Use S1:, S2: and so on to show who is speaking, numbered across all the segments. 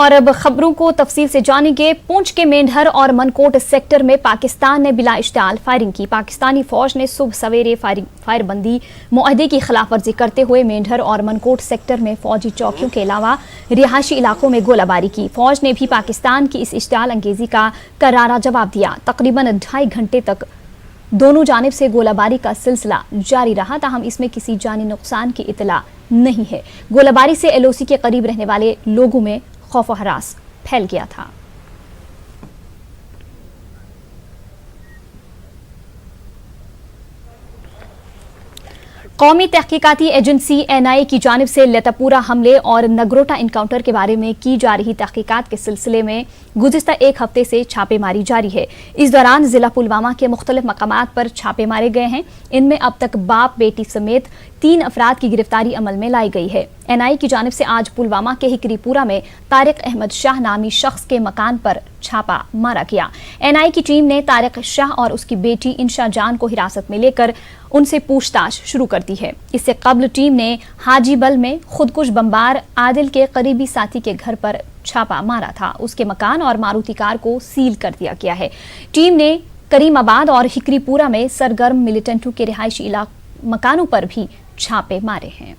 S1: और अब खबरों को तफसील से जानेंगे। पुंछ के मेंढर और मनकोट सेक्टर में पाकिस्तान ने बिला इश्ताल फायरिंग की। पाकिस्तानी फौज ने सुबह सवेरे फायरबंदी मुआहदे की खिलाफवर्जी करते हुए मेंढर और मनकोट सेक्टर में फौजी चौकियों के अलावा रिहायशी इलाकों में गोलाबारी की। फौज ने भी पाकिस्तान की इस इश्ताल अंगेजी का करारा जवाब दिया। तकरीबन 2.5 घंटे तक दोनों जानिब से गोलाबारी का सिलसिला जारी रहा, ताहम इसमें किसी जानी नुकसान की इतला नहीं है। गोलाबारी से LOC के करीब रहने वाले लोगों में खौफ व हरास फैल गया था। कौमी तहकीकाती एजेंसी NIA की जानिब से लतापुरा हमले और नगरोटा इनकाउंटर के बारे में की जा रही तहकीकात के सिलसिले में गुज़िश्ता 1 हफ्ते से छापेमारी जारी है। इस दौरान जिला पुलवामा के मुख्तलिफ मकामात पर छापे मारे गए हैं। इनमें अब तक बाप बेटी समेत 3 अफराद की गिरफ्तारी अमल में लाई गई है। NIA की जानिब से आज पुलवामा के हिकरीपुरा में तारिक अहमद शाह नामी शख्स के मकान पर छापा मारा गया। NIA की टीम ने तारिक शाह और उसकी बेटी इंशा जान को हिरासत में लेकर उनसे पूछताछ शुरू कर दी है। इससे कबल टीम ने हाजीबल में खुदकुश बमबार आदिल के करीबी साथी के घर पर छापा मारा था। उसके मकान और मारुति कार को सील कर दिया गया है। टीम ने करीमाबाद और हिकरीपुरा में सरगर्म मिलिटेंटों के रिहायशी मकानों पर भी छापे मारे हैं।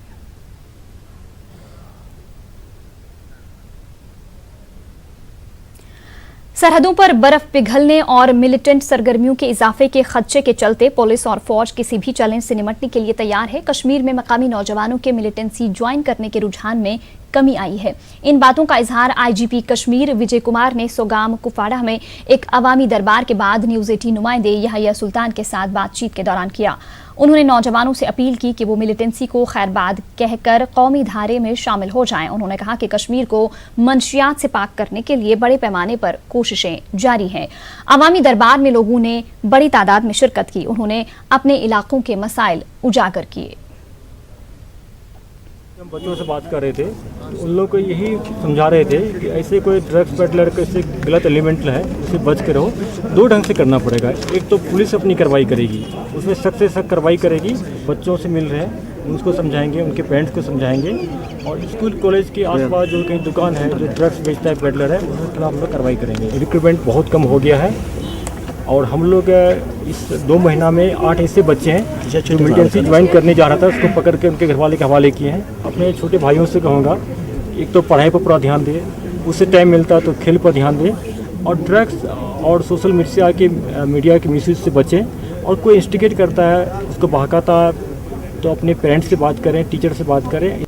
S1: सरहदों पर बर्फ पिघलने और मिलिटेंट सरगर्मियों के इजाफे के खदशे के चलते पुलिस और फौज किसी भी चैलेंज से निपटने के लिए तैयार है। कश्मीर में मकामी नौजवानों के मिलिटेंसी ज्वाइन करने के रुझान में कमी आई है। इन बातों का इजहार IGP कश्मीर विजय कुमार ने सोगाम कुपवाड़ा में एक अवामी दरबार के बाद न्यूज़ 18 नुमाइंदे यहया सुल्तान के साथ बातचीत के दौरान किया। उन्होंने नौजवानों से अपील की कि वो मिलिटेंसी को खैरबाद कहकर कौमी धारे में शामिल हो जाएं। उन्होंने कहा कि कश्मीर को मंशियात से पाक करने के लिए बड़े पैमाने पर कोशिशें जारी हैं। अवामी दरबार में लोगों ने बड़ी तादाद में शिरकत की। उन्होंने अपने इलाकों के मसाइल उजागर किए।
S2: हम बच्चों से बात कर रहे थे, उन लोग को यही समझा रहे थे कि ऐसे कोई ड्रग्स पेडलर कैसे गलत एलिमेंट है उससे बच के रहो। 2 ढंग से करना पड़ेगा। एक तो पुलिस अपनी कार्रवाई करेगी, उसमें सख्त से सख्त कार्रवाई करेगी। बच्चों से मिल रहे हैं उनको समझाएंगे, उनके पेरेंट्स को समझाएंगे, और स्कूल कॉलेज के आसपास जो कहीं दुकान है जो ड्रग्स बेचता है पेडलर है उसके खिलाफ हम लोग कार्रवाई करेंगे। रिक्रूटमेंट बहुत कम हो गया है और हम लोग इस 2 महीना में 8 ऐसे बच्चे हैं जो मिलिटेंसी ज्वाइन करने जा रहा था, उसको पकड़ के उनके घर वाले के हवाले किए हैं। अपने छोटे भाइयों से कहूँगा, एक तो पढ़ाई पर पूरा ध्यान दें, उससे टाइम मिलता है तो खेल पर ध्यान दें, और ड्रग्स और सोशल मीडिया के मिसयूज से बचें। और कोई इंस्टिगेट करता है, उसको बहकाता है तो अपने पेरेंट्स से बात करें, टीचर से बात करें।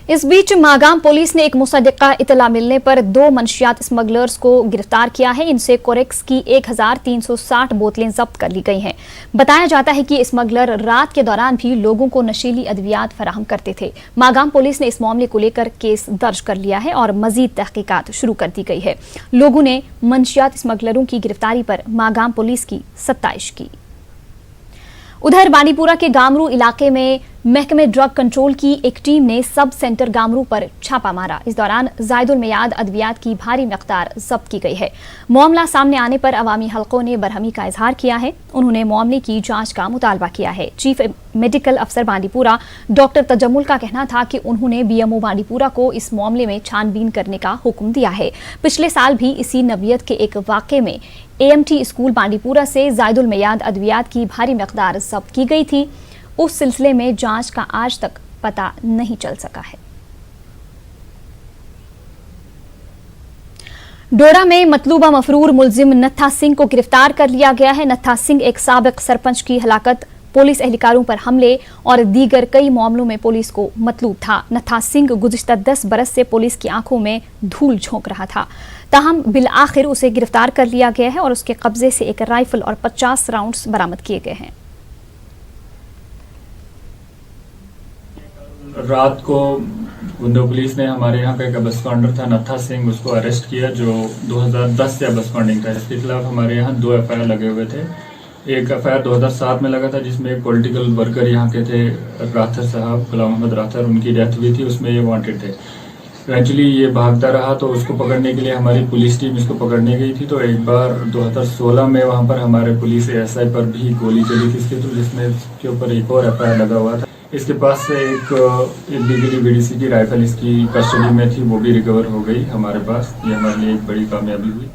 S1: इस बीच मागाम पुलिस ने एक मुसद्दिका इतला मिलने पर 2 मंशियात स्मगलर्स को गिरफ्तार किया है। इनसे कोरेक्स की 1360 बोतलें जब्त कर ली गई हैं। बताया जाता है कि स्मगलर रात के दौरान भी लोगों को नशीली अद्वियात फराहम करते थे। मागाम पुलिस ने इस मामले को लेकर केस दर्ज कर लिया है और मजीद तहकीकात शुरू कर दी गई है। लोगों ने मंशियात स्मगलरों की गिरफ्तारी पर मागाम पुलिस की सत्ताइश की। उधर बांडीपुरा के गामरू इलाके में महकमे ड्रग कंट्रोल की एक टीम ने सब सेंटर गामरू पर छापा मारा। इस दौरान जायदुल मियाद अद्वियात की भारी मकदार जब्त की गई है। मामला सामने आने पर अवामी हलकों ने बरहमी का इजहार किया है। उन्होंने मामले की जांच का मुतालबा किया है। चीफ मेडिकल अफसर बांडीपुरा डॉक्टर तजम्मुल का कहना था कि उन्होंने BMO बांडीपुरा को इस मामले में छानबीन करने का हुक्म दिया है। पिछले साल भी इसी नवियत के एक वाक़े में AMT स्कूल बांडीपुरा से जायदुल मियाद अद्वियात की भारी मकदार जब्त की गई थी। उस सिलसिले में जांच का आज तक पता नहीं चल सका है। डोडा में मतलूबा मफरूर मुलजिम नत्था सिंह को गिरफ्तार कर लिया गया है। नत्था सिंह एक साबिक सरपंच की हलाकत, पुलिस एहलकारों पर हमले और दीगर कई मामलों में पुलिस को मतलूब था। नत्था सिंह गुज़िश्ता 10 बरस से पुलिस की आंखों में धूल झोंक रहा था। ताहम बिल आखिर उसे गिरफ्तार कर लिया गया है और उसके कब्जे से एक राइफल और 50 राउंड्स बरामद किए गए हैं।
S3: रात को गुंडो पुलिस ने हमारे यहाँ का एक बस काउंटर था नत्था सिंह, उसको अरेस्ट किया जो 2010 से बस काउंटिंग था। इसके खिलाफ हमारे यहाँ 2 FIR लगे हुए थे। एक FIR 2007 में लगा था जिसमें एक पॉलिटिकल वर्कर यहाँ के थे राथर साहब, गुलाम मोहम्मद राथर, उनकी डेथ हुई थी, उसमें ये वांटेड थे। इवेंचुअली ये भागता रहा तो उसको पकड़ने के लिए हमारी पुलिस टीम इसको पकड़ने गई थी। तो एक बार 2016 में वहाँ पर हमारे पुलिस ASI पर भी गोली चली थी इसके थ्रू, जिसमें इसके ऊपर एक और FIR लगा हुआ था। इसके पास से एक इलीगली बीडीसी की राइफल इसकी कस्टडी में थी, वो भी रिकवर हो गई हमारे पास। ये हमारे लिए एक बड़ी कामयाबी हुई।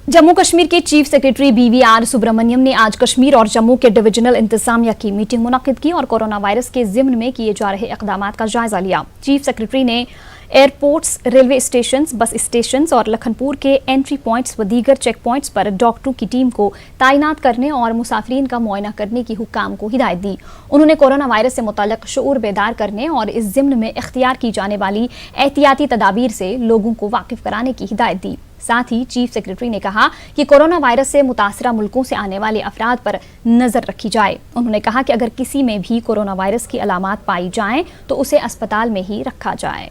S1: जम्मू कश्मीर के चीफ सेक्रेटरी BVR सुब्रमण्यम ने आज कश्मीर और जम्मू के डिविजनल इंतजामिया की मीटिंग मुनक्किद की और कोरोना वायरस के जिम्न में किए जा रहे इकदाम का जायजा लिया। चीफ सेक्रेटरी ने airports, railway station, bus station और लखनपुर के एंट्री पॉइंट्स व दीगर चेक पॉइंट्स पर डॉक्टरों की टीम को तैनात करने और मुसाफिरीन का मुआयना करने की हुक्काम को हिदायत दी। उन्होंने कोरोना वायरस से मुताल्लिक शऊर बेदार करने और इस जिम्न में इख्तियार की जाने वाली एहतियाती तदाबीर से लोगों को वाकिफ कराने की हिदायत दी। साथ ही चीफ सेक्रेटरी ने कहा कि कोरोना वायरस से मुतासरा मुल्कों से आने वाले अफराद पर नजर रखी जाए। उन्होंने कहा कि अगर किसी में भी कोरोना वायरस की अलामात पाई जाएं तो उसे अस्पताल में ही रखा जाए।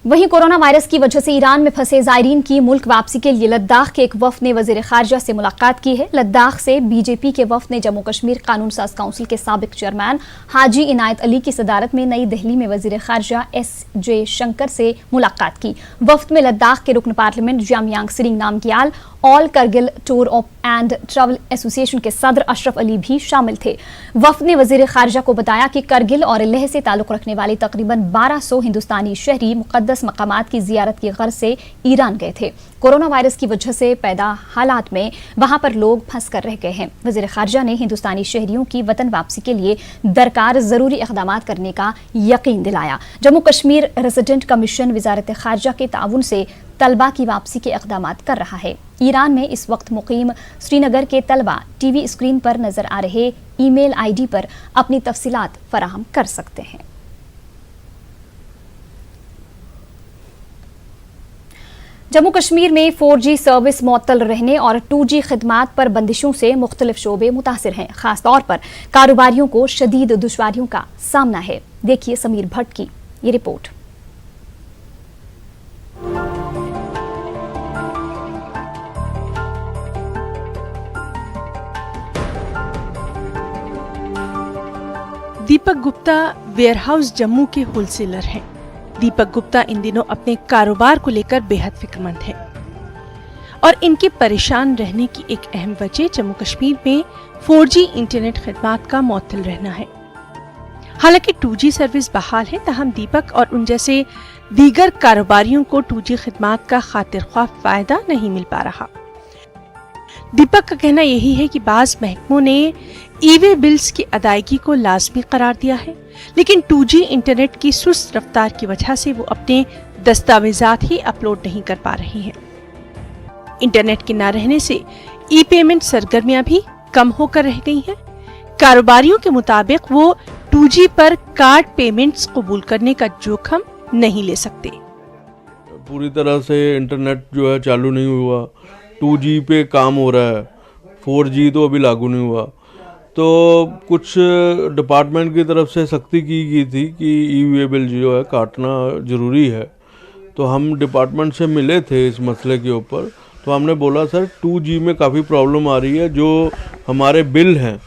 S1: वहीं कोरोना वायरस की वजह से ईरान में फंसे जायरीन की मुल्क वापसी के लिए लद्दाख के एक वफ्द ने वजीर खारजा से मुलाकात की है। लद्दाख से बीजेपी के वफ्द ने जम्मू कश्मीर कानून साज काउंसिल के साबिक चेयरमैन हाजी इनायत अली की सदारत में नई दिल्ली में वजीर खारजा SJ शंकर से मुलाकात की। वफ्द में लद्दाख के रुकन parliament Jamyang Tshering Namgyal, all Kargil tour of and travel association के सदर अशरफ अली भी शामिल थे। वफ्द ने वजीर खारजा को बताया कि करगिल और लेह से ताल्लुक रखने वाले तकरीबन 1200 हिंदुस्तानी शहरी मुकद्दस मकामात की जियारत की गर्ज से ईरान गए थे। कोरोना वायरस की वजह से पैदा हालात में वहां पर लोग फंस कर रह गए हैं। वजीर खारजा ने हिंदुस्तानी शहरियों की वतन वापसी के लिए दरकार जरूरी इक़दाम करने का यकीन दिलाया। जम्मू कश्मीर रेजिडेंट कमीशन वजारत खारजा के ताउन से तलबा की वापसी के इक़दाम कर रहा है। ईरान में इस वक्त मुकीम श्रीनगर के तलबा टीवी स्क्रीन पर नजर आ रहे ईमेल ID पर अपनी तफसीलात फराहम कर सकते हैं। जम्मू कश्मीर में 4G सर्विस मुअत्तल रहने और 2G खिदमात पर बंदिशों से मुख्तलिफ शोबे मुतासिर हैं। खासतौर पर कारोबारियों को शदीद दुश्वारियों का सामना है। देखिए समीर भट्ट की ये रिपोर्ट।
S4: दीपक गुप्ता वेयरहाउस जम्मू के होलसेलर हैं। दीपक गुप्ता इन दिनों अपने कारोबार को लेकर बेहद फिक्रमंद हैं और इनके परेशान रहने की एक अहम वजह जम्मू कश्मीर में 4G इंटरनेट खिदमात का मुअत्तल रहना है। हालांकि 2G सर्विस बहाल है, ताहम दीपक और उन जैसे दीगर कारोबारियों को 2G खिदमात का खातिर ख्वाह फायदा नहीं मिल पा रहा। दीपक का कहना यही है कि बाज़ महकमों ने ई-वे बिल्स की अदायगी को लाजमी करार दिया है, लेकिन 2G इंटरनेट की सुस्त रफ्तार की वजह से वो अपने दस्तावेजात ही अपलोड नहीं कर पा रहे हैं। इंटरनेट के न रहने से ई-पेमेंट सरगर्मियां भी कम होकर रह गई हैं। कारोबारियों के मुताबिक वो 2G पर कार्ड पेमेंट्स कबूल करने का जोखिम नहीं ले सकते।
S5: पूरी तरह से इंटरनेट जो है चालू नहीं हुआ, 2G पे काम हो रहा है, 4G तो अभी लागू नहीं हुआ। तो कुछ डिपार्टमेंट की तरफ से सख्ती की गई थी कि ई-वे बिल जो है काटना ज़रूरी है। तो हम डिपार्टमेंट से मिले थे इस मसले के ऊपर, तो हमने बोला सर 2G में काफ़ी प्रॉब्लम आ रही है, जो हमारे बिल हैं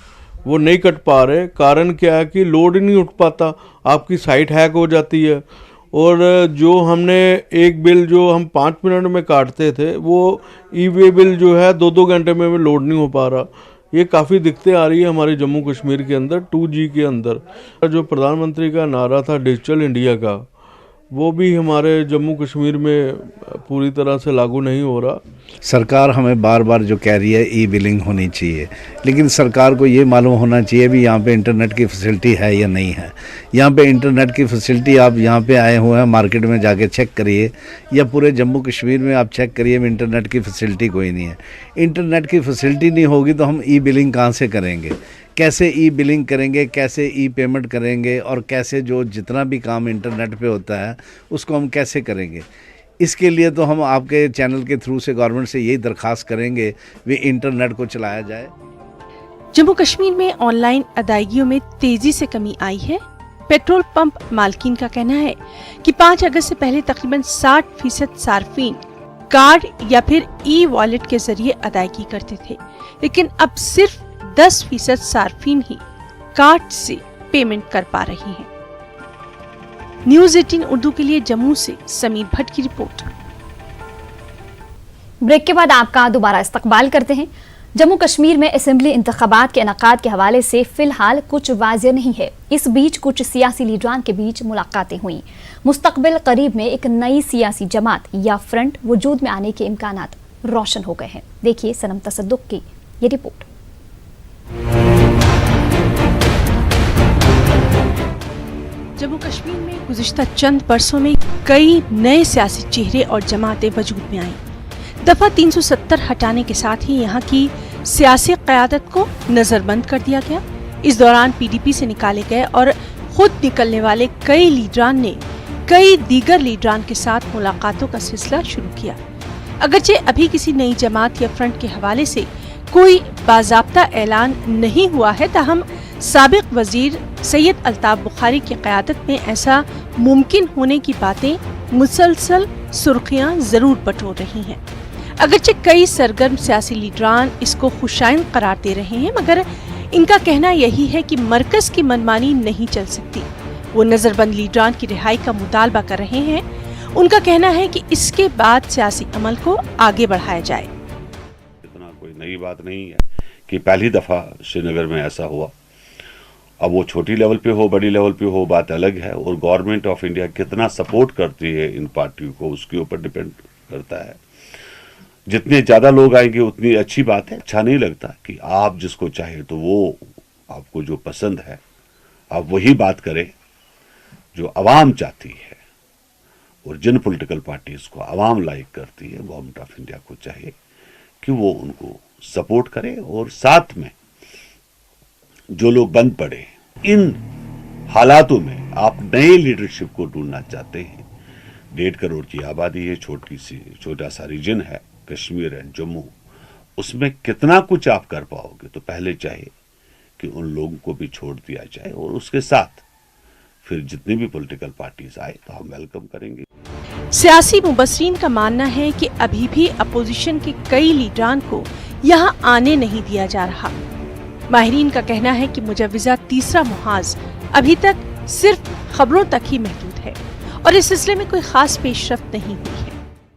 S5: वो नहीं कट पा रहे। कारण क्या है कि लोड ही नहीं उठ पाता, आपकी साइट हैक हो जाती है। और जो हमने एक बिल जो हम 5 मिनट में काटते थे, वो ई-वे बिल जो है 2-2 घंटे में लोड नहीं हो पा रहा। ये काफ़ी दिक्कतें आ रही है हमारे जम्मू कश्मीर के अंदर 2G के अंदर। जो प्रधानमंत्री का नारा था डिजिटल इंडिया का, वो भी हमारे जम्मू कश्मीर में पूरी तरह से लागू नहीं हो रहा।
S6: सरकार हमें बार बार जो कह रही है ई-बिलिंग होनी चाहिए, लेकिन सरकार को ये मालूम होना चाहिए भी यहाँ पे इंटरनेट की फैसिलिटी है या नहीं है। यहाँ पे इंटरनेट की फैसिलिटी आप यहाँ पे आए हुए हैं, मार्केट में जाके चेक करिए या पूरे जम्मू कश्मीर में आप चेक करिए, इंटरनेट की फैसिलिटी कोई नहीं है। इंटरनेट की फैसिलिटी नहीं होगी तो हम ई-बिलिंग कहाँ से करेंगे, कैसे ई-बिलिंग करेंगे, कैसे ई-पेमेंट करेंगे और कैसे जो जितना भी काम इंटरनेट पे होता है उसको हम कैसे करेंगे। इसके लिए तो हम आपके चैनल के थ्रू से गवर्नमेंट से यही दरख्वास्त करेंगे भी इंटरनेट को चलाया जाए।
S4: जम्मू कश्मीर में ऑनलाइन अदायगियों में तेजी से कमी आई है। पेट्रोल पंप मालकीन का कहना है कि 5 अगस्त से पहले तकरीबन 60% सार्फिन कार्ड या फिर ई-वॉलेट के जरिए अदायगी करते थे, लेकिन अब सिर्फ 10% सार्फिन ही कार्ड से पेमेंट कर पा रही हैं। न्यूज़ 18 उर्दू के लिए जम्मू से समीर भट्ट की रिपोर्ट।
S1: ब्रेक के बाद आपका दोबारा इस्तकबाल करते हैं। जम्मू कश्मीर में असेंबली इंतखाबात के इनेकाद के हवाले से फिलहाल कुछ वाज़ेह नहीं है। इस बीच कुछ सियासी लीडरान के बीच मुलाकातें हुई। मुस्तकबिल करीब में एक नई सियासी जमात या फ्रंट वजूद में आने के इम्कानात रोशन हो गए हैं। देखिए सनम तसद्दुक की ये रिपोर्ट।
S4: जम्मू कश्मीर में गुज़िश्ता चंद बरसों में कई नए सियासी चेहरे और जमातें वजूद में आईं। दफा 370 हटाने के साथ ही यहाँ की सियासी क़यादत को नज़रबंद कर दिया गया। इस दौरान पीडीपी से निकाले गए और खुद निकलने वाले कई लीडरान ने कई दीगर लीडरान के साथ मुलाकातों का सिलसिला शुरू किया। अगरचे अभी किसी नई जमात या फ्रंट के हवाले से कोई बाज़ाब्ता ऐलान नहीं हुआ है, ताहम साबिक वजीर सैयद अल्ताफ बुखारी की क़यादत में ऐसा मुमकिन होने की बातें मुसलसल सुर्खियां जरूर बटोर रही हैं। अगरचे कई सरगर्म सियासी लीडरान इसको खुशाइन करार दे रहे हैं, मगर इनका कहना यही है कि मरकज की मनमानी नहीं चल सकती। वो नजरबंद लीडरान की रिहाई का मुतालबा कर रहे हैं। उनका कहना है कि इसके बाद सियासी अमल को आगे बढ़ाया जाए।
S7: इतना कोई नई बात नहीं है कि पहली दफा श्रीनगर में ऐसा हुआ। अब वो छोटी लेवल पे हो बड़ी लेवल पे हो बात अलग है, और गवर्नमेंट ऑफ इंडिया कितना सपोर्ट करती है इन पार्टियों को उसके ऊपर डिपेंड करता है। जितने ज़्यादा लोग आएंगे उतनी अच्छी बात है। अच्छा नहीं लगता कि आप जिसको चाहे तो वो आपको जो पसंद है आप वही बात करें जो आवाम चाहती है, और जिन पॉलिटिकल पार्टीज को आवाम लाइक करती है गवर्नमेंट ऑफ इंडिया को चाहिए कि वो उनको सपोर्ट करे। और साथ में जो लोग बंद पड़े, इन हालातों में आप नए लीडरशिप को ढूंढना चाहते हैं। 1.5 करोड़ की आबादी है, छोटा सा रीजन है कश्मीर एंड जम्मू, उसमें कितना कुछ आप कर पाओगे। तो पहले चाहिए कि उन लोगों को भी छोड़ दिया जाए, और उसके साथ फिर जितनी भी पॉलिटिकल पार्टीज आए तो हम वेलकम करेंगे।
S4: सियासी मुबस्सिरीन का मानना है कि अभी भी अपोजिशन के कई लीडरान को यहाँ आने नहीं दिया जा रहा। माहिरीन का कहना है कि मुजव्विज़ा तीसरा मुहाज अभी तक सिर्फ खबरों तक ही महदूद है और इस सिलसिले में कोई खास पेशरफ्त नहीं हुई है।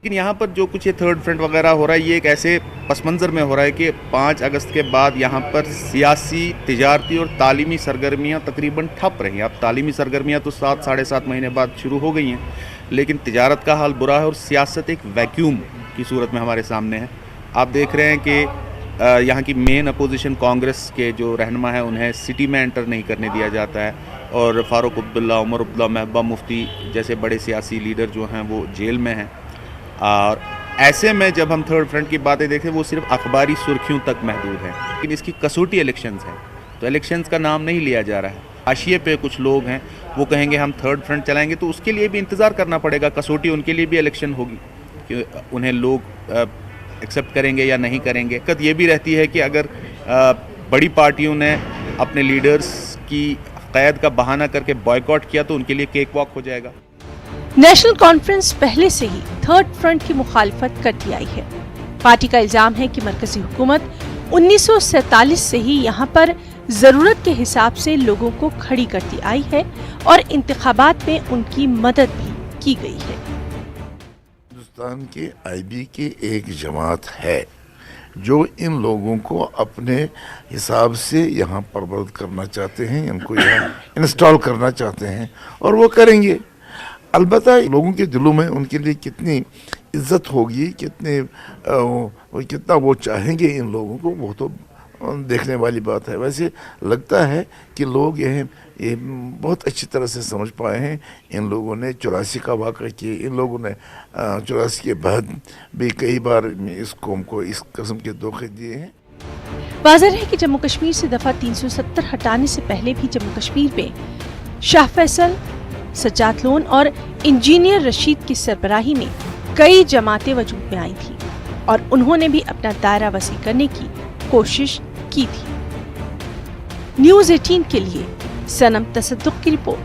S8: लेकिन यहाँ पर जो कुछ ये थर्ड फ्रंट वगैरह हो रहा है, ये एक ऐसे पस मंज़र में हो रहा है कि 5 अगस्त के बाद यहाँ पर सियासी, तिजारती और तालीमी सरगर्मियाँ तकरीबन ठप रही। अब तालीमी सरगर्मियाँ तो 7 साढ़े 7 महीने बाद शुरू हो गई हैं, लेकिन तिजारत का हाल बुरा है और सियासत एक वैक्यूम की सूरत में हमारे सामने है। आप देख रहे हैं कि यहाँ की मेन अपोजिशन कांग्रेस के जो रहनुमा है उन्हें सिटी में एंटर नहीं करने दिया जाता है, और फ़ारूक अब्दुल्ला, उमर अब्दुल्ला, महबूबा मुफ्ती जैसे बड़े सियासी लीडर जो हैं वो जेल में हैं। और ऐसे में जब हम थर्ड फ्रंट की बातें देखें वो सिर्फ अखबारी सुर्खियों तक महदूद है। लेकिन इसकी कसौटी इलेक्शंस है, तो इलेक्शंस का नाम नहीं लिया जा रहा है। हाशिए पे कुछ लोग हैं वो कहेंगे हम थर्ड फ्रंट चलाएंगे, तो उसके लिए भी इंतज़ार करना पड़ेगा। कसौटी उनके लिए भी इलेक्शन होगी कि उन्हें लोग एक्सेप्ट करेंगे या नहीं करेंगे। दिक्कत ये भी रहती है कि अगर बड़ी पार्टियों ने अपने लीडर्स की क़ैद का बहाना करके बॉयकॉट किया तो उनके लिए केक वॉक हो जाएगा।
S4: नेशनल कॉन्फ्रेंस पहले से ही थर्ड फ्रंट की मुखालिफत करती आई है। पार्टी का इल्जाम है कि मरकजी हुकूमत 1947 से ही यहाँ पर जरूरत के हिसाब से लोगों को खड़ी करती आई है और इंतखाबात में उनकी मदद भी की गई है।
S9: हिंदुस्तान के आईबी की एक जमात है जो इन लोगों को अपने हिसाब से यहाँ परवरिश करना चाहते हैं, इनको यहाँ इंस्टॉल करना चाहते हैं, और वो करेंगे। अलबत्ता लोगों के दिलों में उनके लिए कितनी इज्जत होगी, कितना वो चाहेंगे इन लोगों को, वो तो देखने वाली बात है। वैसे लगता है कि लोग ये बहुत अच्छी तरह से समझ पाए हैं। इन लोगों ने 84 का वाक़ा किया, इन लोगों ने 84 के बाद भी कई बार इस कौम को इस किस्म के धोखे दिए हैं।
S4: वाज़ेह है कि जम्मू कश्मीर से दफ़ा 370 हटाने से पहले भी जम्मू कश्मीर में शाह फैसल, सज्जाद लोन और इंजीनियर रशीद की सरबराही में कई जमातें वजूद में आई थी और उन्होंने भी अपना दायरा वसी करने की कोशिश की थी। न्यूज़ 18 के लिए सनम तसद्दुक की रिपोर्ट।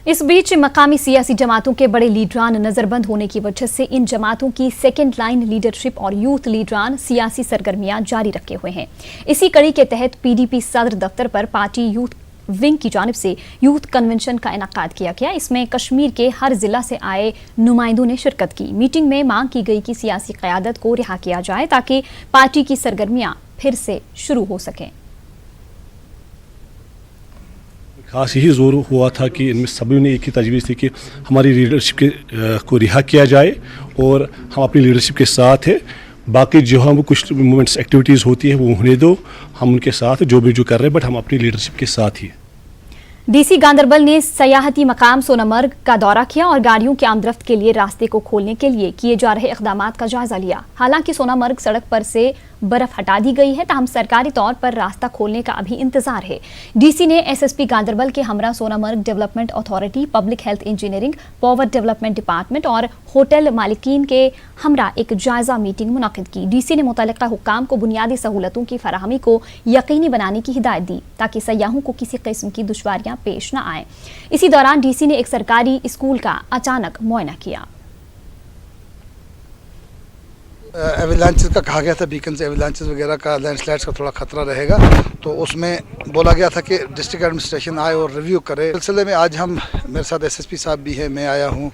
S1: इस बीच मकामी सियासी जमातों के बड़े लीडरान नजरबंद होने की वजह से इन जमातों की सेकेंड लाइन लीडरशिप और यूथ लीडरान सियासी सरगर्मियां जारी रखे हुए हैं। इसी कड़ी के तहत पीडीपी सदर दफ्तर पर पार्टी यूथ विंग की जानिब से यूथ कन्वेंशन का इनेकाद किया गया। इसमें कश्मीर के हर जिला से आए नुमाइंदों ने शिरकत की। मीटिंग में मांग की गई कि सियासी क़यादत को रिहा किया जाए ताकि पार्टी की सरगर्मियां फिर से शुरू हो सकें।
S10: खास यही जोर हुआ था कि इनमें सभी ने एक ही तजवीज़ थी कि हमारी लीडरशिप को रिहा किया जाए और हम अपनी लीडरशिप के साथ है। बाकी जो हम कुछ मूवमेंट्स एक्टिविटीज़ होती है वो होने दो, हम उनके साथ जो भी कर रहे हैं, बट हम अपनी लीडरशिप के साथ ही।
S1: डीसी गांदरबल ने सयाहती मकाम सोनामर्ग का दौरा किया और गाड़ियों की आमदरफ्त के लिए रास्ते को खोलने के लिए किए जा रहे इक़दामात का जायजा लिया। हालांकि सोनामर्ग सड़क पर से बर्फ हटा दी गई है, ताहम सरकारी तौर पर रास्ता खोलने का अभी इंतजार है। डीसी ने एसएसपी गांदरबल के हमरा Sonamarg development authority, public health engineering, power development department और होटल मालिकीन के हमरा एक जायजा मीटिंग मुनक़िद की। डीसी ने मुतल्लिका हुक्काम को बुनियादी सहूलतों की फराहमी को यकीनी बनाने की हिदायत दी ताकि सयाहों को किसी किस्म की दुश्वारियां पेश न आए। इसी दौरान डीसी ने एक सरकारी स्कूल का अचानक मुआयना किया।
S11: एविलांचेस का कहा गया था, बीकन से एविलांचेस वगैरह का, लैंडस्लाइड्स का थोड़ा खतरा रहेगा, तो उसमें बोला गया था कि डिस्ट्रिक्ट एडमिनिस्ट्रेशन आए और रिव्यू करे। सिलसिले में आज हम, मेरे साथ एसएसपी साहब भी है, मैं आया हूँ,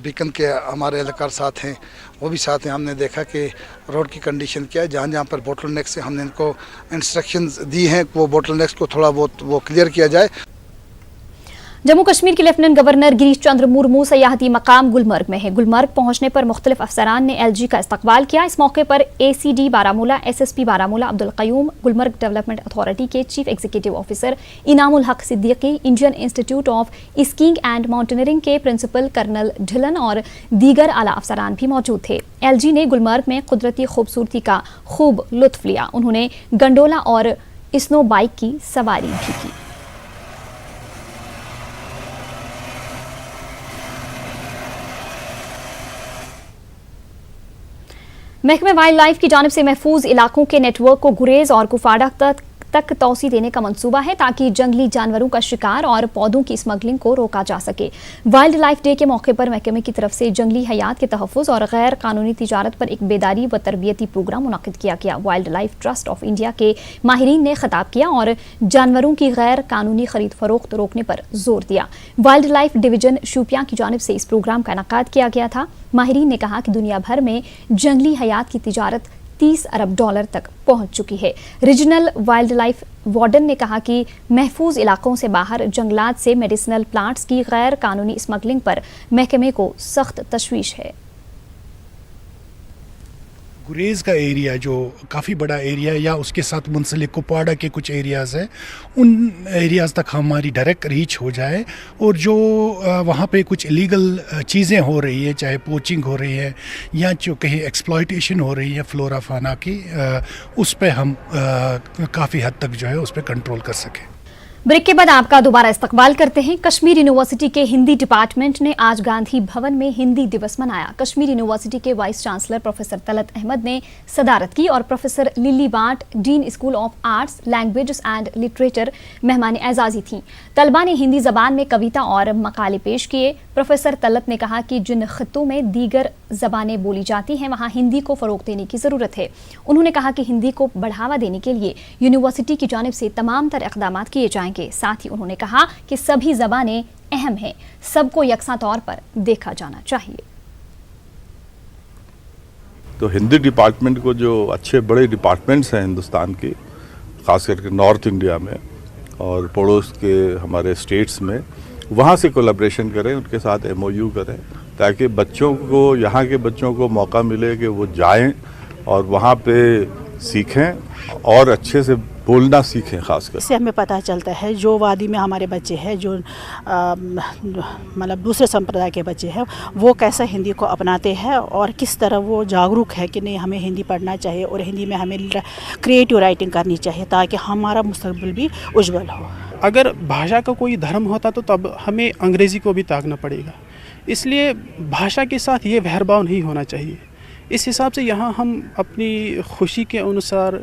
S11: बीकन के हमारे एहलकार साथ हैं, वो भी साथ हैं। हमने देखा कि रोड की कंडीशन क्या है, जहाँ जहाँ पर बोटल नेक्स से हमने इनको इंस्ट्रक्शंस दी हैं वो बोटल नेक्स को थोड़ा बहुत वो क्लियर किया जाए।
S1: जम्मू कश्मीर के लेफ्टिनेंट गवर्नर गिरीश चंद्र मुर्मू सयाहती मकाम गुलमर्ग में है। गुलमर्ग पहुंचने पर मुख्तलिफ अफसरान ने एलजी का इस्तकबाल किया। इस मौके पर ACD Baramulla, SSP Baramulla Abdul Qayyum, Gulmarg development authority के चीफ एग्जीक्यूटिव ऑफिसर इनामुल हक Siddiqui, Indian institute of skiing and mountaineering के प्रिंसिपल कर्नल ढिलन और दीगर आला अफसरान भी मौजूद थे। एलजी ने गुलमर्ग में कुदरती खूबसूरती का खूब लुत्फ लिया। उन्होंने गंडोला और स्नो बाइक की सवारी भी की। महकमे वाइल्ड लाइफ की जानिब से महफूज इलाकों के नेटवर्क को गुरेज और कुफाड़ा तक तौसी देने का मंसूबा है ताकि जंगली जानवरों का शिकार और पौधों की स्मगलिंग को रोका जा सके। वाइल्ड लाइफ डे के मौके पर महकमे की तरफ से जंगली हयात के तहफ़्फ़ुज़ और गैर कानूनी तिजारत पर एक बेदारी व तरबियती प्रोग्राम मुनक़िद किया गया। Wild life trust of India के माहिरीन ने खिताब किया और जानवरों की गैर कानूनी खरीद फरोख्त रोकने पर जोर दिया। वाइल्ड लाइफ डिवीजन शोपियां की जानिब से इस प्रोग्राम का इनेकाद किया गया था। माहिरीन ने कहा कि दुनिया भर में जंगली हयात की तिजारत $30 अरब तक पहुंच चुकी है। रीजनल वाइल्ड लाइफ वार्डन ने कहा कि महफूज इलाकों से बाहर जंगलात से मेडिसिनल प्लांट्स की गैर कानूनी स्मगलिंग पर महकमे को सख्त तशवीश है।
S12: गुरेज का एरिया जो काफ़ी बड़ा एरिया है या उसके साथ मुंसलिक कुपवाड़ा के कुछ एरियाज़ हैं, उन एरियाज़ तक हमारी डायरेक्ट रीच हो जाए और जो वहाँ पे कुछ इलीगल चीज़ें हो रही है, चाहे पोचिंग हो रही है या जो कहीं एक्सप्लॉयटेशन हो रही है फ्लोरा फाना की, उस पे हम काफ़ी हद तक जो है उस पर कंट्रोल कर सकें।
S1: ब्रेक के बाद आपका दोबारा इस्तकबाल करते हैं। कश्मीर यूनिवर्सिटी के हिंदी डिपार्टमेंट ने आज गांधी भवन में हिंदी दिवस मनाया। कश्मीर यूनिवर्सिटी के vice chancellor professor Talat Ahmad ने सदारत की और professor Lily Bhat, dean school of arts, languages and literature मेहमान एजाजी थी। तलबा ने हिंदी जबान में कविता और मकाले पेश किए। प्रोफेसर तलत ने कहा कि जिन खित्तों में दीगर जबानें बोली जाती हैं वहाँ हिंदी को फ़रोग़ देने की ज़रूरत है। उन्होंने कहा कि हिंदी को बढ़ावा देने के लिए यूनिवर्सिटी की जानिब से तमाम तर इक़दाम किए जाएंगे। साथ ही उन्होंने कहा कि सभी ज़बानें अहम हैं, सबको यकसा तौर पर देखा जाना चाहिए।
S13: तो हिंदी डिपार्टमेंट को जो अच्छे बड़े डिपार्टमेंट्स हैं हिंदुस्तान के, ख़ास करके नॉर्थ इंडिया में और पड़ोस के हमारे स्टेट्स में, वहाँ से कोलैबोरेशन करें, उनके साथ MOU करें ताकि बच्चों को, यहाँ के बच्चों को मौका मिले कि वो जाएं और वहाँ पे सीखें और अच्छे से बोलना सीखें। खासकर
S14: इससे हमें पता चलता है जो वादी में हमारे बच्चे हैं, जो मतलब दूसरे संप्रदाय के बच्चे हैं, वो कैसा हिंदी को अपनाते हैं और किस तरह वो जागरूक है कि नहीं हमें हिंदी पढ़ना चाहिए और हिंदी में हमें क्रिएटिव राइटिंग करनी चाहिए ताकि हमारा मुस्तकबिल भी उज्जवल हो।
S15: अगर भाषा का कोई धर्म होता तो तब हमें अंग्रेज़ी को भी त्यागना पड़ेगा, इसलिए भाषा के साथ ये बहरभाव नहीं होना चाहिए। इस हिसाब से यहाँ हम अपनी खुशी के अनुसार,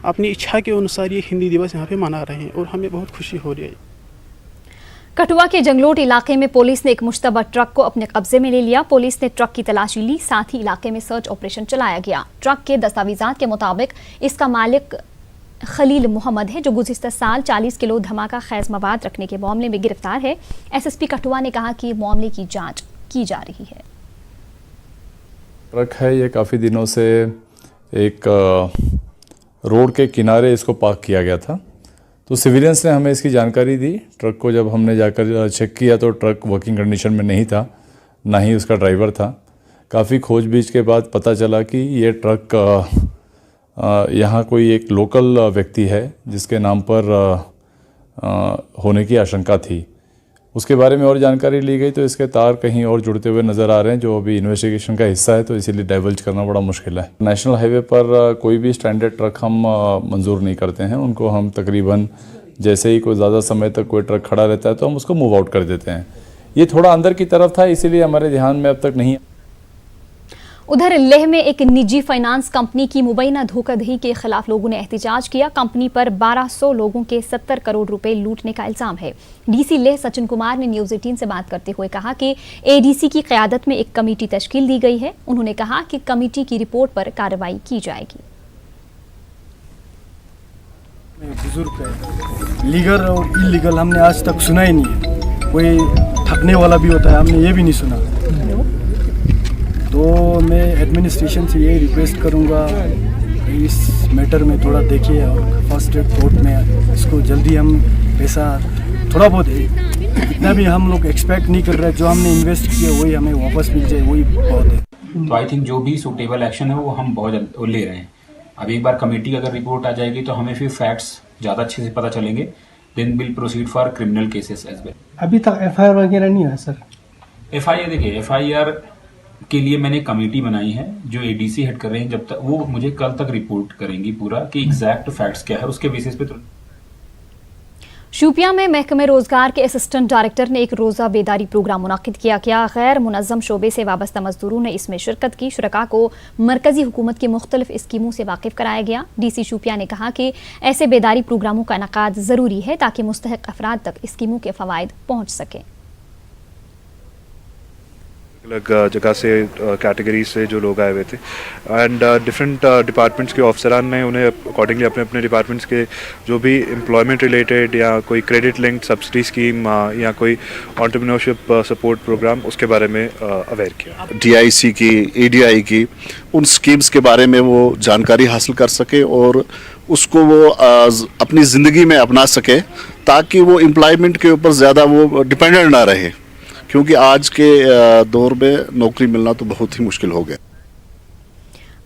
S15: अपनी इच्छा के अनुसार ये हिंदी दिवस यहाँ पे मना रहे हैं और हमें बहुत खुशी हो रही है।
S1: कठुआ के जंगलोट इलाके में पुलिस ने एक मुश्तबा ट्रक को अपने कब्जे में ले लिया। पुलिस ने ट्रक की तलाशी ली, साथ ही इलाके में सर्च ऑपरेशन चलाया गया। ट्रक के दस्तावेजात के मुताबिक इसका मालिक खलील मोहम्मद है, जो गुज़िश्ता साल 40 किलो धमाका खैज मवाद रखने के मामले में गिरफ्तार है। एसएसपी कठुआ ने कहा कि मामले की जांच की जा रही है।
S16: ट्रक है, ये काफ़ी दिनों से एक रोड के किनारे इसको पार्क किया गया था, तो सिविलियंस ने हमें इसकी जानकारी दी। ट्रक को जब हमने जाकर चेक किया तो ट्रक वर्किंग कंडीशन में नहीं था, ना ही उसका ड्राइवर था। काफ़ी खोजबीन के बाद पता चला कि ये ट्रक यहाँ कोई एक लोकल व्यक्ति है जिसके नाम पर होने की आशंका थी। उसके बारे में और जानकारी ली गई तो इसके तार कहीं और जुड़ते हुए नज़र आ रहे हैं, जो अभी इन्वेस्टिगेशन का हिस्सा है, तो इसीलिए डाइवर्ज करना बड़ा मुश्किल है। नेशनल हाईवे पर कोई भी स्टैंडर्ड ट्रक हम मंजूर नहीं करते हैं। उनको हम तकरीबन जैसे ही कोई ज़्यादा समय तक कोई ट्रक खड़ा रहता है तो हम उसको मूव आउट कर देते हैं। ये थोड़ा अंदर की तरफ था, इसीलिए हमारे ध्यान में अब तक नहीं।
S1: उधर लेह में एक निजी फाइनेंस कंपनी की मुबैना धोखाधड़ी के खिलाफ लोगों ने एहतजाज किया। कंपनी पर 1200 लोगों के 70 करोड़ रुपए लूटने का इल्जाम है। डीसी लेह सचिन कुमार ने न्यूज़ 18 से बात करते हुए कहा कि एडीसी की क़यादत में एक कमेटी तश्कील दी गई है। उन्होंने कहा कि कमेटी की रिपोर्ट पर कार्रवाई की जाएगी।
S17: बुजुर्ग है, लीगल और इलीगल हमने आज तक सुना ही नहीं है। कोई ठगने वाला भी होता है, हमने ये भी नहीं सुना। तो मैं एडमिनिस्ट्रेशन से यही रिक्वेस्ट करूंगा, इस मैटर में थोड़ा देखिए और फर्स्ट ट्रैक कोर्ट में इसको जल्दी हम पैसा थोड़ा बहुत इतना भी हम लोग एक्सपेक्ट नहीं कर रहे, जो हमने इन्वेस्ट किया वही हमें वापस मिल जाए, वही बहुत है।
S18: तो आई थिंक जो भी सूटेबल एक्शन है वो हम बहुत जल्द ले रहे हैं। अब एक बार कमेटी अगर रिपोर्ट आ जाएगी तो हमें फिर फैक्ट्स ज़्यादा अच्छे से पता चलेंगे, then will proceed for criminal cases as well.
S17: अभी तक एफआईआर वगैरह नहीं है सर?
S18: एफआईआर देखिए, एफआईआर के लिए मैंने कमेटी बनाई है जो एडीसी हेड कर रहे हैं। जब तक वो मुझे कल तक रिपोर्ट करेंगी पूरा कि एग्जैक्ट फैक्ट्स क्या है, उसके बेसिस पे।
S1: शोपियां में महकमे रोजगार के असिस्टेंट डायरेक्टर ने एक रोजा बेदारी प्रोग्राम मुनक्किद किया। गैर मुनज़्ज़म शोबे से वाबस्ता मजदूरों ने इसमें शिरकत की। शुरका को मरकजी हुकूमत की मुख्तलिफ स्कीमों से वाकिफ कराया गया। डीसी शोपियां ने कहा कि ऐसे बेदारी प्रोग्रामों का इनेकाद ज़रूरी है ताकि मुस्तहिक अफराद तक स्कीमों के फ़वाइद पहुँच सकें।
S19: अलग जगह से कैटेगरी से जो लोग आए हुए थे एंड डिफरेंट डिपार्टमेंट्स के ऑफिसरान ने उन्हें अकॉर्डिंगली अपने अपने डिपार्टमेंट्स के जो भी एम्प्लॉयमेंट रिलेटेड या कोई क्रेडिट लिंक्ड सब्सिडी स्कीम या कोई एंटरप्रेन्योरशिप सपोर्ट प्रोग्राम उसके बारे में अवेयर किया।
S20: DIC की, ADI की, उन स्कीम्स के बारे में वो जानकारी हासिल कर सके और उसको वो अपनी ज़िंदगी में अपना सके ताकि वो एम्प्लॉयमेंट के ऊपर ज़्यादा वो डिपेंडेंट ना रहे, क्योंकि आज के दौर में नौकरी मिलना तो बहुत ही मुश्किल हो गया।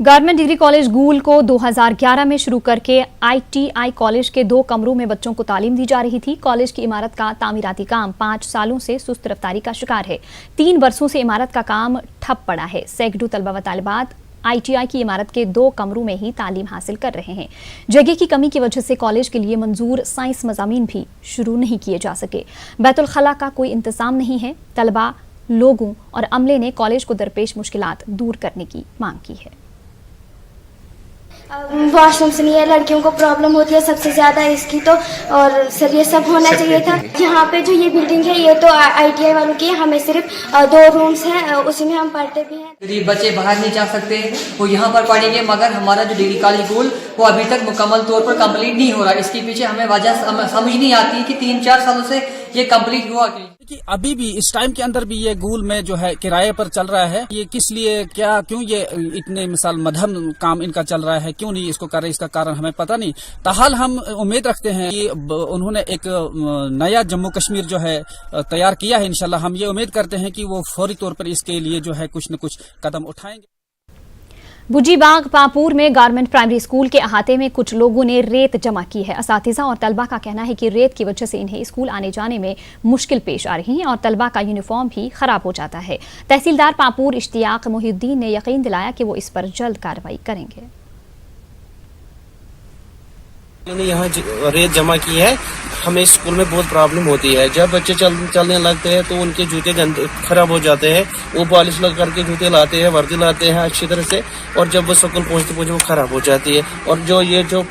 S1: गवर्नमेंट डिग्री कॉलेज गूल को 2011 में शुरू करके ITI कॉलेज के 2 कमरों में बच्चों को तालीम दी जा रही थी। कॉलेज की इमारत का तामीराती काम 5 सालों से सुस्त रफ्तारी का शिकार है। 3 बरसों से इमारत का काम ठप पड़ा है। सैकड़ों तलबा व तालिबात ITI की इमारत के 2 कमरों में ही तालीम हासिल कर रहे हैं। जगह की कमी की वजह से कॉलेज के लिए मंजूर साइंस मज़ामीन भी शुरू नहीं किए जा सके। बैतुल खला का कोई इंतज़ाम नहीं है। तलबा, लोगों और अमले ने कॉलेज को दरपेश मुश्किलात दूर करने की मांग की है।
S21: वॉशरूम्स नहीं है, लड़कियों को प्रॉब्लम होती है सबसे ज़्यादा इसकी तो, और सर ये सब होना चाहिए था। यहाँ पे जो ये बिल्डिंग है ये तो ITI वालों की है, हमें सिर्फ 2 रूम्स हैं, उसी में हम पढ़ते भी हैं।
S22: गरीब बच्चे बाहर नहीं जा सकते, वो यहाँ पर पढ़ेंगे, मगर हमारा जो डिग्री कॉलेज गूल वो अभी तक मुकम्मल तौर पर कंप्लीट नहीं हो रहा। इसके पीछे हमें वजह समझ नहीं आती कि 3-4 सालों से ये कंप्लीट हुआ कि
S23: अभी भी इस टाइम के अंदर भी ये गूल में जो है किराए पर चल रहा है। ये किस लिए, क्या, क्यों ये इतने मिसाल मध्यम काम इनका चल रहा है, क्यों नहीं इसको कर रहे, इसका कारण हमें पता नहीं। ताहाल हम उम्मीद रखते हैं कि उन्होंने एक नया जम्मू कश्मीर जो है तैयार किया है। इंशाल्लाह हम ये उम्मीद करते हैं कि वो फौरी तौर पर इसके लिए जो है कुछ न कुछ कदम उठाएंगे।
S1: बुजीबाग पापुर में गवर्नमेंट प्राइमरी स्कूल के अहाते में कुछ लोगों ने रेत जमा की है। असातिज़ा और तलबा का कहना है कि रेत की वजह से इन्हें स्कूल आने जाने में मुश्किल पेश आ रही है और तलबा का यूनिफॉर्म भी खराब हो जाता है। तहसीलदार पापुर इश्तियाक मोहिउद्दीन ने यकीन दिलाया कि वो इस पर जल्द कार्रवाई करेंगे।
S24: उन्होंने यहाँ रेत जमा की है, हमें स्कूल में बहुत प्रॉब्लम होती है। जब बच्चे चलने लगते हैं तो उनके जूते खराब हो जाते हैं। वो पॉलिश लग करके जूते लाते हैं, वर्दी लाते हैं अच्छी तरह से, और जब वो स्कूल पहुँचते वो खराब हो जाती है। और जो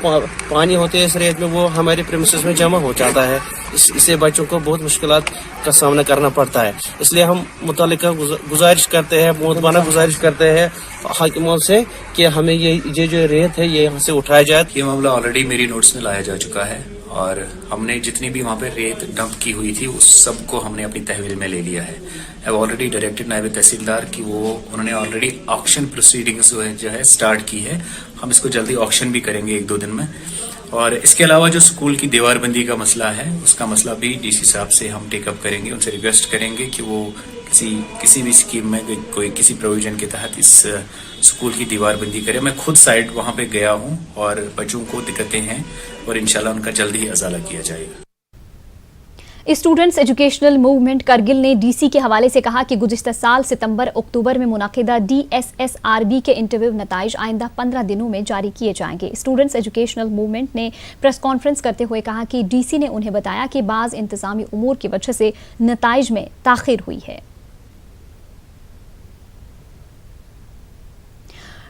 S24: पानी होते है इस रेत में वो हमारे प्रीमिसेस में जमा हो जाता है इससे बच्चों को बहुत मुश्किलात का सामना करना पड़ता है। इसलिए हम मुतल्लिका गुजारिश करते हैं, मोहतबाना गुजारिश करते हैं हाकिमों से कि हमें ये जो रेत है ये यहाँ से उठाया जाए।
S2: ये मामला ऑलरेडी मेरी नोट्स में लाया जा चुका है और हमने जितनी भी वहाँ पे रेत डंप की हुई थी उस सब को हमने अपनी तहवील में ले लिया है। आई ऑलरेडी डायरेक्टेड नायब तहसीलदार की उन्होंने ऑलरेडी ऑक्शन प्रोसीडिंग्स जो है स्टार्ट की है। हम इसको जल्दी ऑक्शन भी करेंगे 1-2 दिन में। और इसके अलावा जो स्कूल की दीवारबंदी का मसला है उसका मसला भी डीसी साहब से हम टेकअप करेंगे, उनसे रिक्वेस्ट करेंगे कि वो किसी भी स्कीम में कोई किसी प्रोविजन के तहत इस स्कूल की दीवारबंदी करे। मैं खुद साइड वहाँ पे गया हूँ और बच्चों को दिक्कतें हैं और इंशाल्लाह उनका जल्द ही अजाला किया जाएगा।
S1: स्टूडेंट्स एजुकेशनल मूवमेंट करगिल ने डीसी के हवाले से कहा कि गुज़िश्ता साल सितंबर-अक्टूबर में मुनाकिदा DSSRB के इंटरव्यू नताइज आइंदा 15 दिनों में जारी किए जाएंगे। स्टूडेंट्स एजुकेशनल मूवमेंट ने प्रेस कॉन्फ्रेंस करते हुए कहा कि डीसी ने उन्हें बताया कि बाज़ इंतजामी उमूर की वजह से नताइज में ताखिर हुई है।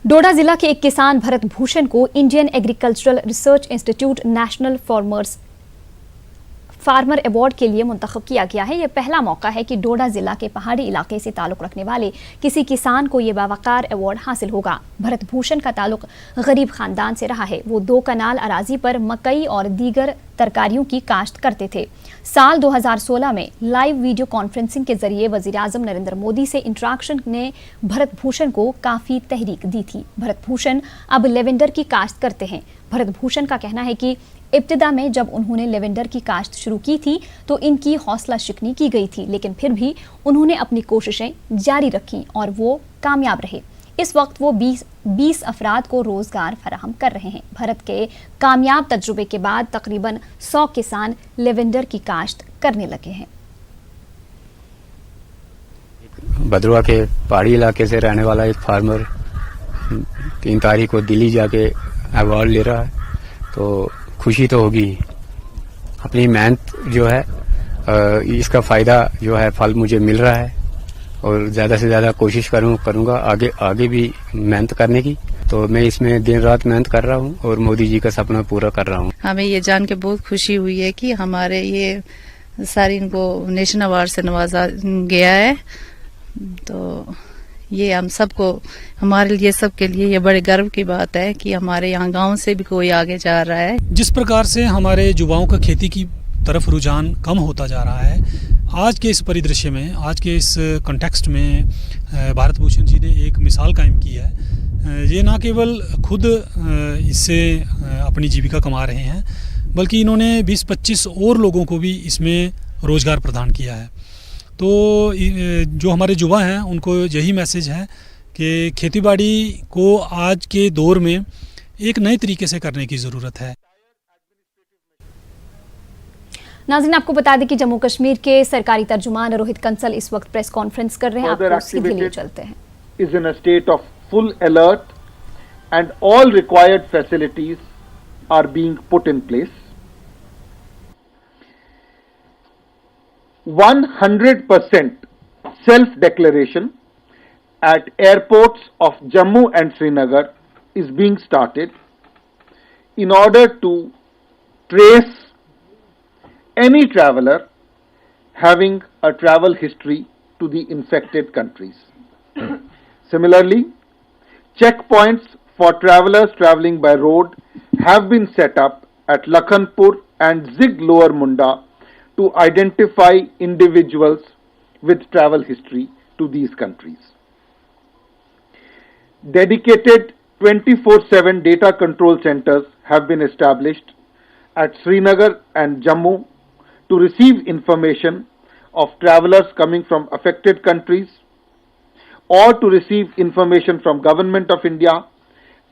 S1: डोडा जिला के एक किसान भरत भूषण को Indian agricultural research institute national farmer award के लिए मुंतखब किया गया है। यह पहला मौका है कि डोडा जिला के पहाड़ी इलाके से ताल्लुक रखने वाले किसी किसान को यह बावकार अवार्ड हासिल होगा। भरत भूषण का ताल्लुक गरीब खानदान से रहा है। वो 2 कनाल अराजी पर मकई और दीगर तरकारियों की काश्त करते थे। साल 2016 में लाइव वीडियो कॉन्फ्रेंसिंग के जरिए वज़ीर-ए-आज़म नरेंद्र मोदी से इंटरेक्शन ने भरत भूषण को काफ़ी तहरीक दी थी। भरत भूषण अब लेवेंडर की काश्त करते हैं। भरत भूषण का कहना है कि इब्तिदा में जब उन्होंने लेवेंडर की काश्त शुरू की थी तो इनकी हौसला शिकनी की गई थी, लेकिन फिर भी उन्होंने अपनी कोशिशें जारी रखी और वो कामयाब रहे। इस वक्त वो 20 अफराद को रोजगार फराहम कर रहे हैं। भारत के कामयाब तजुर्बे के बाद तकरीबन 100 किसान लेवेंडर की काश्त करने लगे हैं।
S3: भद्रवा के पहाड़ी इलाके से रहने वाला एक फार्मर 3 तारीख को दिल्ली जाके अवार्ड ले रहा है, तो खुशी तो होगी। अपनी मेहनत जो है इसका फायदा जो है फल मुझे मिल रहा है और ज्यादा से ज्यादा कोशिश करूंगा आगे भी मेहनत करने की। तो मैं इसमें दिन रात मेहनत कर रहा हूं और मोदी जी का सपना पूरा कर रहा हूं।
S5: हमें ये जान के बहुत खुशी हुई है कि हमारे ये सारी इनको नेशनल अवार्ड से नवाजा गया है। तो ये हम सबको, हमारे लिए सबके लिए ये बड़े गर्व की बात है कि हमारे यहाँ गांव से भी कोई आगे जा रहा है।
S6: जिस प्रकार से हमारे युवाओं का खेती की तरफ रुझान कम होता जा रहा है, आज के इस परिदृश्य में, आज के इस कॉन्टेक्स्ट में भारत भूषण जी ने एक मिसाल कायम की है। ये ना केवल खुद इससे अपनी जीविका कमा रहे हैं, बल्कि इन्होंने 20-25 और लोगों को भी इसमें रोज़गार प्रदान किया है। तो जो हमारे युवा हैं उनको यही मैसेज है कि खेतीबाड़ी को आज के दौर में एक नए तरीके से करने की ज़रूरत है।
S1: नाज़रीन, आपको बता दें कि जम्मू कश्मीर के सरकारी तर्जुमान रोहित कंसल इस वक्त प्रेस कॉन्फ्रेंस कर रहे हैं। आपको सीधे लिए चलते हैं।
S25: Is in a state of full alert and all required facilities are being put in place. 100% self-declaration at airports of Jammu and Srinagar is being started in order to trace any traveler having a travel history to the infected countries. Similarly, checkpoints for travelers traveling by road have been set up at Lakhanpur and Zig Lower Munda to identify individuals with travel history to these countries. Dedicated 24/7 data control centers have been established at Srinagar and Jammu to receive information of travelers coming from affected countries or to receive information from Government of India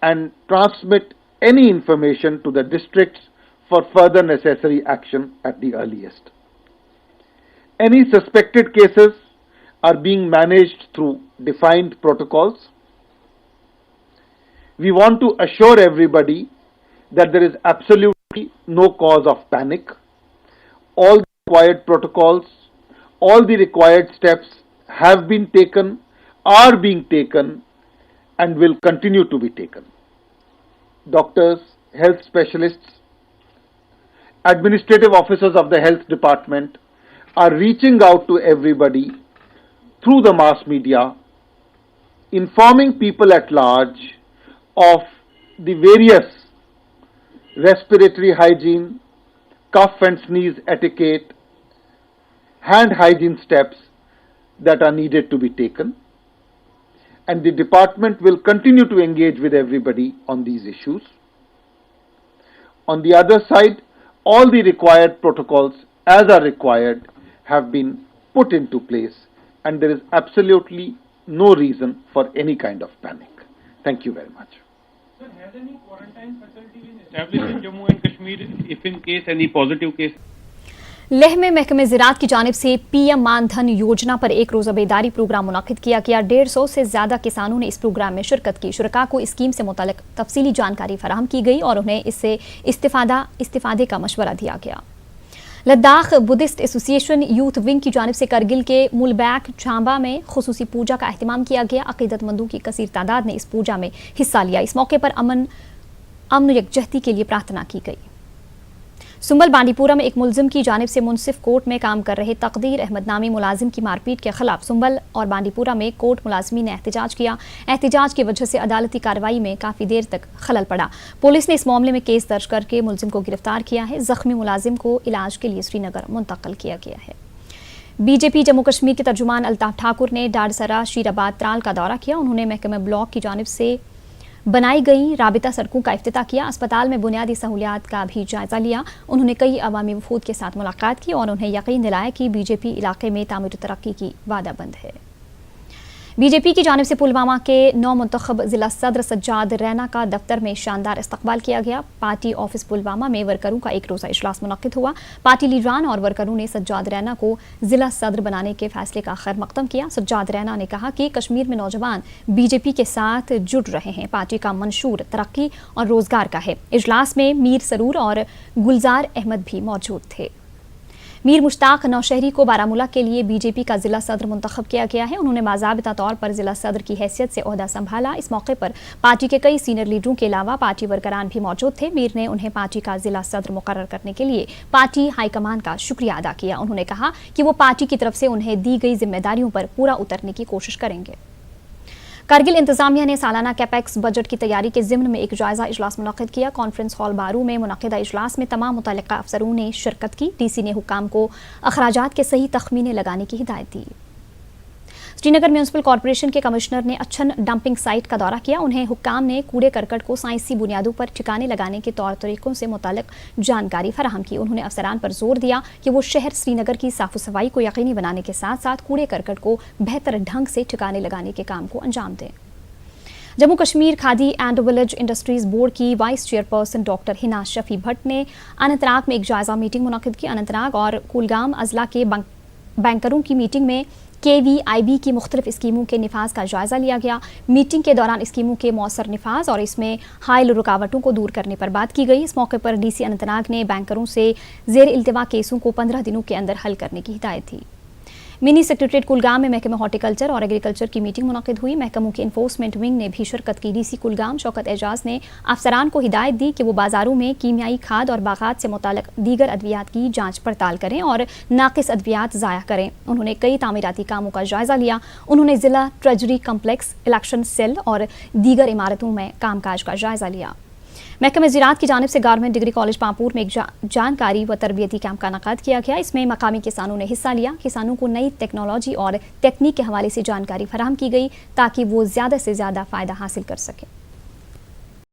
S25: and transmit any information to the districts for further necessary action at the earliest. Any suspected cases are being managed through defined protocols. We want to assure everybody that there is absolutely no cause of panic. All the required protocols, all the required steps have been taken, are being taken, and will continue to be taken. Doctors, health specialists, administrative officers of the health department are reaching out to everybody through the mass media, informing people at large of the various respiratory hygiene, cough and sneeze etiquette, hand hygiene steps that are needed to be taken. And the department will continue to engage with everybody on these issues. On the other side, all the required protocols as are required have been put into place, and there is absolutely no reason for any kind of panic. Thank you very much.
S4: Sir, has any quarantine facility been established in Jammu and Kashmir if in case any positive case?
S1: Leh में महकमे ज़राअत की जानिब से PM मानधन योजना पर एक रोज़ा बेदारी programme मुनक़िद किया गया। 150 से ज़्यादा किसानों ने इस प्रोग्राम में शिरकत की। शुरका को स्कीम से मुतालिक तफसीली जानकारी फराहम की गई और उन्हें इससे इस्तिफादे का मशवरा दिया गया। Ladakh Buddhist association youth wing की जानिब से करगिल के मुलबैक झांबा में खुसूसी पूजा का अहतमाम किया गया। अक़ीदतमंदों की कसीर तादाद ने इस पूजा में हिस्सा लिया। इस मौके पर अमन यकजहती के लिए प्रार्थना की गई। सुंबल बांडीपुरा में एक मुलजिम की जानिब से मुनसिफ कोर्ट में काम कर रहे तकदीर अहमद नामी मुलाजिम की मारपीट के खिलाफ सुंबल और बांडीपुरा में कोर्ट मुलाजमी ने एहतजाज किया। एहतजाज की वजह से अदालती कार्रवाई में काफ़ी देर तक खलल पड़ा। पुलिस ने इस मामले में केस दर्ज करके मुलजिम को गिरफ्तार किया है। जख्मी मुलाजिम को इलाज के लिए श्रीनगर मुंतकिल किया गया है। बीजेपी जम्मू कश्मीर के तर्जुमान अल्ताफ ठाकुर ने डाडसरा शीराबाद त्राल का दौरा किया। उन्होंने महकमा ब्लॉक की जानिब से बनाई गई राबिता सड़कों का इफ्तिताह किया। अस्पताल में बुनियादी सहूलियात का भी जायजा लिया। उन्होंने कई अवामी वफूद के साथ मुलाकात की और उन्हें यकीन दिलाया कि बीजेपी इलाके में तामीर तरक्की की वादाबंद है। बीजेपी की जानिब से पुलवामा के नौ मुंतखब जिला सदर सज्जाद रैना का दफ्तर में शानदार इस्तकबाल किया गया। पार्टी ऑफिस पुलवामा में वर्करों का एक रोज़ा इजलास मुनक्किद हुआ। पार्टी लीडरान और वर्करों ने सज्जाद रैना को जिला सदर बनाने के फैसले का खैर मकदम किया। सज्जाद रैना ने कहा कि कश्मीर में नौजवान बीजेपी के साथ जुड़ रहे हैं। पार्टी का मंशूर तरक्की और रोजगार का है। इजलास में मीर सरूर और गुलजार अहमद भी मौजूद थे। मीर मुश्ताक नौशहरी को बारामूला के लिए बीजेपी का जिला सदर मुंतखब किया गया है। उन्होंने बाज़ाबिता तौर पर जिला सदर की हैसियत से ओहदा संभाला। इस मौके पर पार्टी के कई सीनियर लीडरों के अलावा पार्टी वर्करान भी मौजूद थे। मीर ने उन्हें पार्टी का जिला सदर मुकर्रर करने के लिए पार्टी हाईकमान का शुक्रिया अदा किया। उन्होंने कहा कि वो पार्टी की तरफ से उन्हें दी गई जिम्मेदारियों पर पूरा उतरने की कोशिश करेंगे। कारगिल इंतजामिया ने सालाना कैपेक्स बजट की तैयारी के ज़िम्न में एक जायजा इजलास मुनक़िद किया। कॉन्फ्रेंस हॉल बारू में मुनक़िदा इजलास में तमाम मुतल्लिक़ा अफसरों ने शिरकत की। डीसी ने हुक्काम को अखराजात के सही तखमीने लगाने की हिदायत दी। श्रीनगर म्यूनसिपल कॉरपोरेशन के कमिश्नर ने अच्छन डंपिंग साइट का दौरा किया। उन्हें हुक्काम ने कूड़े करकट को साइंसी बुनियादों पर ठिकाने लगाने के तौर तरीकों से मुतालिक जानकारी फराहम की। उन्होंने अफसरान पर जोर दिया कि वो शहर श्रीनगर की साफ़ सफाई को यकीनी बनाने के साथ साथ कूड़े करकट को बेहतर ढंग से ठिकाने लगाने के काम को अंजाम दें। Jammu Kashmir Khadi and village industries board की vice chairperson doctor Hina Shafi Bhat ने अनंतनाग में एक जायजा मीटिंग मुनक़िद की। अनंतनाग और कुलगाम अजला के बैंकरों की मीटिंग में KVIB की मुख्तलिफ स्कीमों के निफाज का जायजा लिया गया। मीटिंग के दौरान स्कीमों के मौसर निफाज और इसमें हायल रुकावटों को दूर करने पर बात की गई। इस मौके पर DC अनंतनाग ने बैंकरों से ज़ेर इल्तिवा केसों को 15 दिनों के अंदर हल करने की हिदायत दी। मिनी सेक्रेटरीट कुलगाम में महकमा हॉर्टिकल्चर और एग्रीकल्चर की मीटिंग मुनक़िद हुई। महकमों के इन्फोर्समेंट विंग ने भी शिरकत की। DC कुलगाम शौकत एजाज ने अफसरान को हिदायत दी कि वो बाजारों में कीमियाई खाद और बागात से मुताल्लिक़ दीगर अद्वियात की जांच पड़ताल करें और नाकिस अद्वियात ज़ाया करें। उन्होंने कई तामीराती कामों का जायजा लिया। उन्होंने ज़िला ट्रेजरी कम्प्लेक्स, इलेक्शन सेल और दीगर इमारतों में कामकाज का जायजा लिया। महकमा ज़राअत की जानिब से गवर्नमेंट डिग्री कॉलेज पांपुर में एक जानकारी व तरबियती कैंप का इनेकाद किया गया। इसमें मकामी किसानों ने हिस्सा लिया। किसानों को नई टेक्नोलॉजी और टेक्निक के हवाले से जानकारी फराहम की गई ताकि वो ज़्यादा से ज़्यादा फ़ायदा हासिल कर सकें।